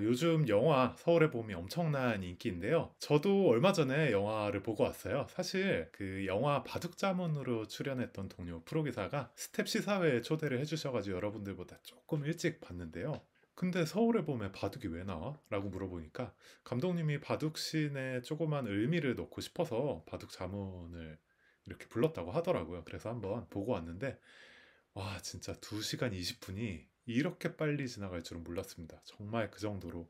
요즘 영화 서울의 봄이 엄청난 인기인데요. 저도 얼마 전에 영화를 보고 왔어요. 사실 그 영화 바둑자문으로 출연했던 동료 프로기사가 스텝 시사회에 초대를 해주셔가지고 여러분들보다 조금 일찍 봤는데요. 근데 서울의 봄에 바둑이 왜 나와? 라고 물어보니까 감독님이 바둑신에 조그만 의미를 넣고 싶어서 바둑자문을 이렇게 불렀다고 하더라고요. 그래서 한번 보고 왔는데 와, 진짜 2시간 20분이 이렇게 빨리 지나갈 줄은 몰랐습니다. 정말 그 정도로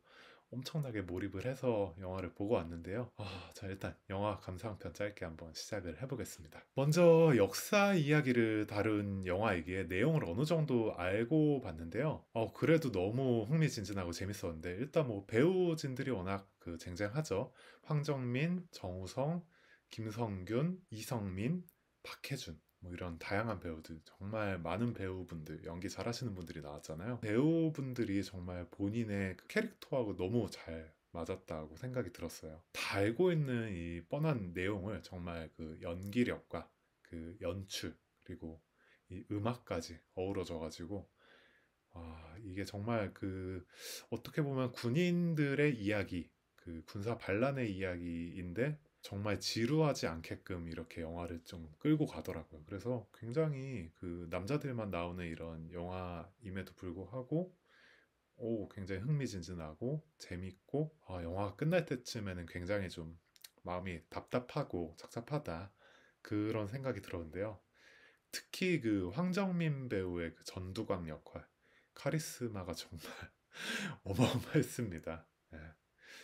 엄청나게 몰입을 해서 영화를 보고 왔는데요. 자, 일단 영화 감상편 짧게 한번 시작을 해보겠습니다. 먼저 역사 이야기를 다룬 영화이기에 내용을 어느 정도 알고 봤는데요. 그래도 너무 흥미진진하고 재밌었는데 일단 뭐 배우진들이 워낙 그 쟁쟁하죠. 황정민, 정우성, 김성균, 이성민, 박해준 뭐 이런 다양한 배우들, 정말 많은 배우분들, 연기 잘하시는 분들이 나왔잖아요. 배우분들이 정말 본인의 그 캐릭터하고 너무 잘 맞았다고 생각이 들었어요. 다 알고 있는 이 뻔한 내용을 정말 그 연기력과 그 연출, 그리고 이 음악까지 어우러져가지고 이게 정말 그 어떻게 보면 군인들의 이야기, 그 군사 반란의 이야기인데 정말 지루하지 않게끔 이렇게 영화를 좀 끌고 가더라고요. 그래서 굉장히 그 남자들만 나오는 이런 영화임에도 불구하고 굉장히 흥미진진하고 재밌고 영화가 끝날 때쯤에는 굉장히 좀 마음이 답답하고 착잡하다 그런 생각이 들었는데요. 특히 그 황정민 배우의 그 전두광 역할 카리스마가 정말 어마어마했습니다. 예.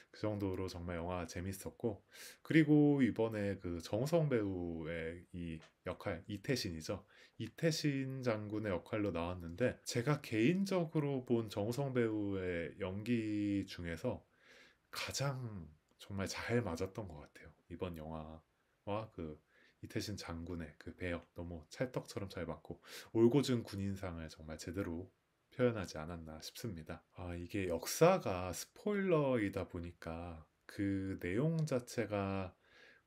그 정도로 정말 영화 재밌었고 그리고 이번에 그 정우성 배우의 이 역할 이태신이죠. 이태신 장군의 역할로 나왔는데 제가 개인적으로 본 정우성 배우의 연기 중에서 가장 정말 잘 맞았던 것 같아요. 이번 영화와 그 이태신 장군의 그 배역 너무 찰떡처럼 잘 맞고 올고준 군인상을 정말 제대로 표현하지 않았나 싶습니다. 이게 역사가 스포일러이다 보니까 그 내용 자체가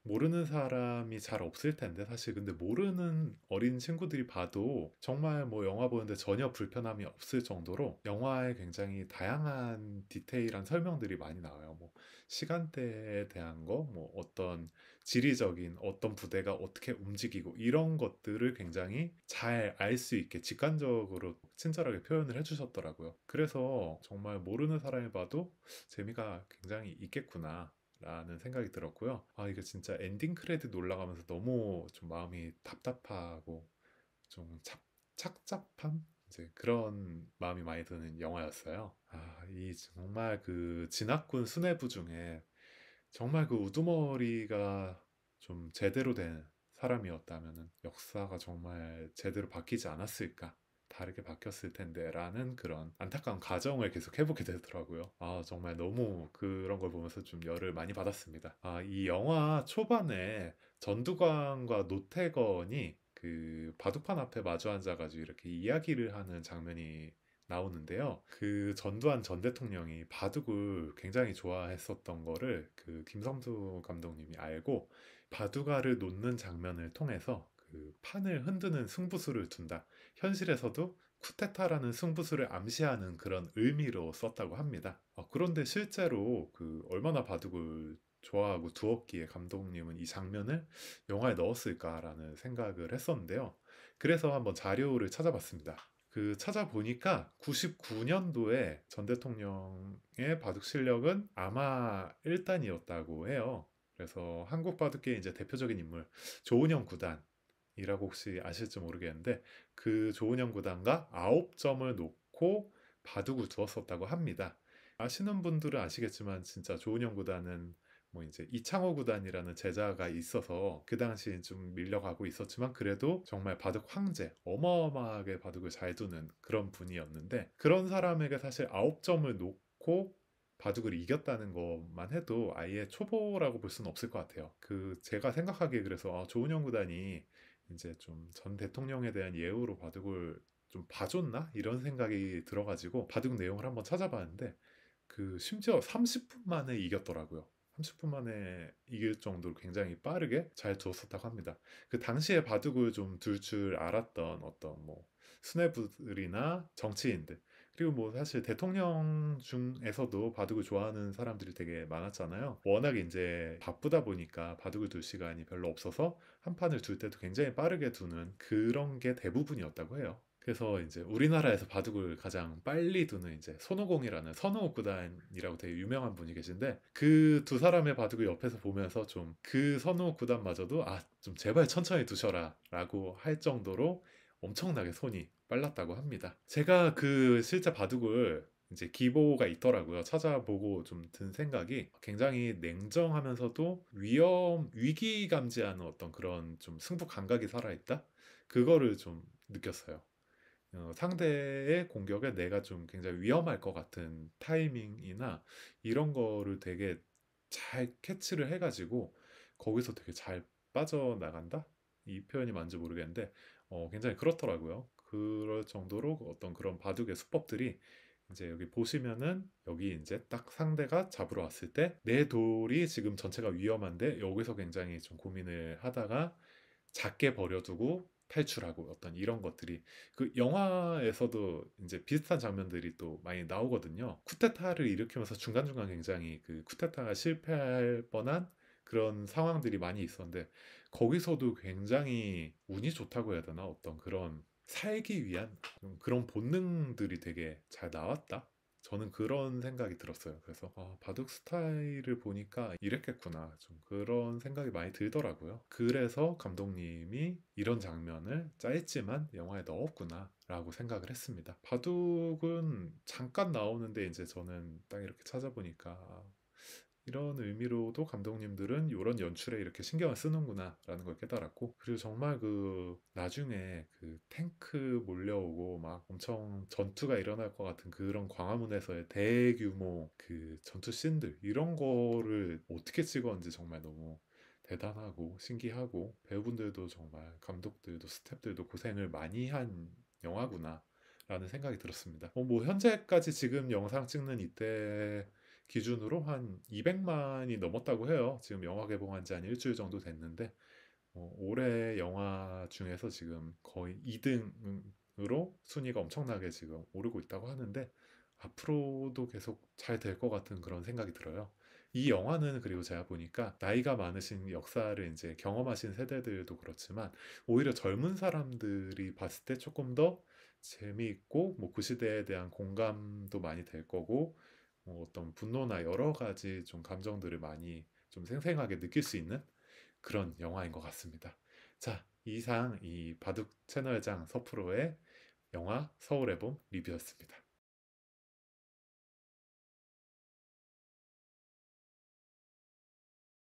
모르는 사람이 잘 없을 텐데 사실 근데 모르는 어린 친구들이 봐도 정말 뭐 영화 보는데 전혀 불편함이 없을 정도로 영화에 굉장히 다양한 디테일한 설명들이 많이 나와요. 뭐 시간대에 대한 거, 뭐 어떤 지리적인 어떤 부대가 어떻게 움직이고 이런 것들을 굉장히 잘 알 수 있게 직관적으로 친절하게 표현을 해주셨더라고요. 그래서 정말 모르는 사람이 봐도 재미가 굉장히 있겠구나. 라는 생각이 들었고요. 이게 진짜 엔딩 크레딧 올라가면서 너무 좀 마음이 답답하고 좀 착잡한 이제 그런 마음이 많이 드는 영화였어요. 이 정말 그 진학군 수뇌부 중에 정말 그 우두머리가 좀 제대로 된 사람이었다면 역사가 정말 제대로 바뀌지 않았을까? 다르게 바뀌었을 텐데 라는 그런 안타까운 가정을 계속 해보게 되더라고요. 정말 너무 그런 걸 보면서 좀 열을 많이 받았습니다. 이 영화 초반에 전두광과 노태건이 그 바둑판 앞에 마주 앉아가지고 이렇게 이야기를 하는 장면이 나오는데요. 그 전두환 전 대통령이 바둑을 굉장히 좋아했었던 거를 그 김성두 감독님이 알고 바둑알을 놓는 장면을 통해서 그 판을 흔드는 승부수를 둔다. 현실에서도 쿠데타라는 승부수를 암시하는 그런 의미로 썼다고 합니다. 그런데 실제로 그 얼마나 바둑을 좋아하고 두었기에 감독님은 이 장면을 영화에 넣었을까라는 생각을 했었는데요. 그래서 한번 자료를 찾아봤습니다. 그 찾아보니까 99년도에 전 대통령의 바둑 실력은 아마 1단이었다고 해요. 그래서 한국 바둑계의 이제 대표적인 인물 조은영 구단이라고 혹시 아실지 모르겠는데 그 조은영 구단과 9점을 놓고 바둑을 두었었다고 합니다. 아시는 분들은 아시겠지만 진짜 조은영 구단은 뭐 이제 이창호 구단이라는 제자가 있어서 그 당시 좀 밀려가고 있었지만 그래도 정말 바둑 황제, 어마어마하게 바둑을 잘 두는 그런 분이었는데 그런 사람에게 사실 9점을 놓고 바둑을 이겼다는 것만 해도 아예 초보라고 볼 수는 없을 것 같아요. 그 제가 생각하기에 그래서 조은영 구단이 이제 좀 전 대통령에 대한 예우로 바둑을 좀 봐줬나? 이런 생각이 들어가지고 바둑 내용을 한번 찾아봤는데 그 심지어 30분 만에 이겼더라고요. 30분 만에 이길 정도로 굉장히 빠르게 잘 두었었다고 합니다. 그 당시에 바둑을 좀 둘 줄 알았던 어떤 뭐 수뇌부들이나 정치인들 그리고 뭐 사실 대통령 중에서도 바둑을 좋아하는 사람들이 되게 많았잖아요. 워낙 이제 바쁘다 보니까 바둑을 둘 시간이 별로 없어서 한 판을 둘 때도 굉장히 빠르게 두는 그런 게 대부분이었다고 해요. 그래서 이제 우리나라에서 바둑을 가장 빨리 두는 이제 손오공이라는 선호국 구단이라고 되게 유명한 분이 계신데, 그 두 사람의 바둑을 옆에서 보면서 좀 그 선호국 구단마저도 아, 좀 제발 천천히 두셔라 라고 할 정도로 엄청나게 손이 빨랐다고 합니다. 제가 그 실제 바둑을 이제 기보가 있더라고요. 찾아보고 좀 든 생각이 굉장히 냉정하면서도 위기 감지하는 어떤 그런 좀 승부 감각이 살아있다? 그거를 좀 느꼈어요. 상대의 공격에 내가 좀 굉장히 위험할 것 같은 타이밍이나 이런 거를 되게 잘 캐치를 해가지고 거기서 되게 잘 빠져나간다? 이 표현이 맞는지 모르겠는데 굉장히 그렇더라고요. 그럴 정도로 어떤 그런 바둑의 수법들이 이제 여기 보시면은 여기 이제 딱 상대가 잡으러 왔을 때 내 돌이 지금 전체가 위험한데 여기서 굉장히 좀 고민을 하다가 작게 버려두고 탈출하고 어떤 이런 것들이 그 영화에서도 이제 비슷한 장면들이 또 많이 나오거든요. 쿠데타를 일으키면서 중간중간 굉장히 그 쿠데타가 실패할 뻔한 그런 상황들이 많이 있었는데 거기서도 굉장히 운이 좋다고 해야 되나? 어떤 그런 살기 위한 좀 그런 본능들이 되게 잘 나왔다. 저는 그런 생각이 들었어요. 그래서 바둑 스타일을 보니까 이랬겠구나. 좀 그런 생각이 많이 들더라고요. 그래서 감독님이 이런 장면을 짧지만 영화에 넣었구나 라고 생각을 했습니다. 바둑은 잠깐 나오는데 이제 저는 딱 이렇게 찾아보니까 이런 의미로도 감독님들은 이런 연출에 이렇게 신경을 쓰는구나 라는 걸 깨달았고, 그리고 정말 그 나중에 그 탱크 몰려오고 막 엄청 전투가 일어날 것 같은 그런 광화문에서의 대규모 그 전투 씬들 이런 거를 어떻게 찍었는지 정말 너무 대단하고 신기하고, 배우분들도 정말 감독들도 스태프들도 고생을 많이 한 영화구나 라는 생각이 들었습니다. 뭐 현재까지 지금 영상 찍는 이때 기준으로 한 200만이 넘었다고 해요. 지금 영화 개봉한 지 한 일주일 정도 됐는데 올해 영화 중에서 지금 거의 2등으로 순위가 엄청나게 지금 오르고 있다고 하는데 앞으로도 계속 잘 될 것 같은 그런 생각이 들어요. 이 영화는 그리고 제가 보니까 나이가 많으신 역사를 이제 경험하신 세대들도 그렇지만 오히려 젊은 사람들이 봤을 때 조금 더 재미있고 뭐 그 시대에 대한 공감도 많이 될 거고 어떤 분노나 여러 가지 좀 감정들을 많이 좀 생생하게 느낄 수 있는 그런 영화인 것 같습니다. 자, 이상 이 바둑 채널장 서프로의 영화 서울의 봄 리뷰였습니다.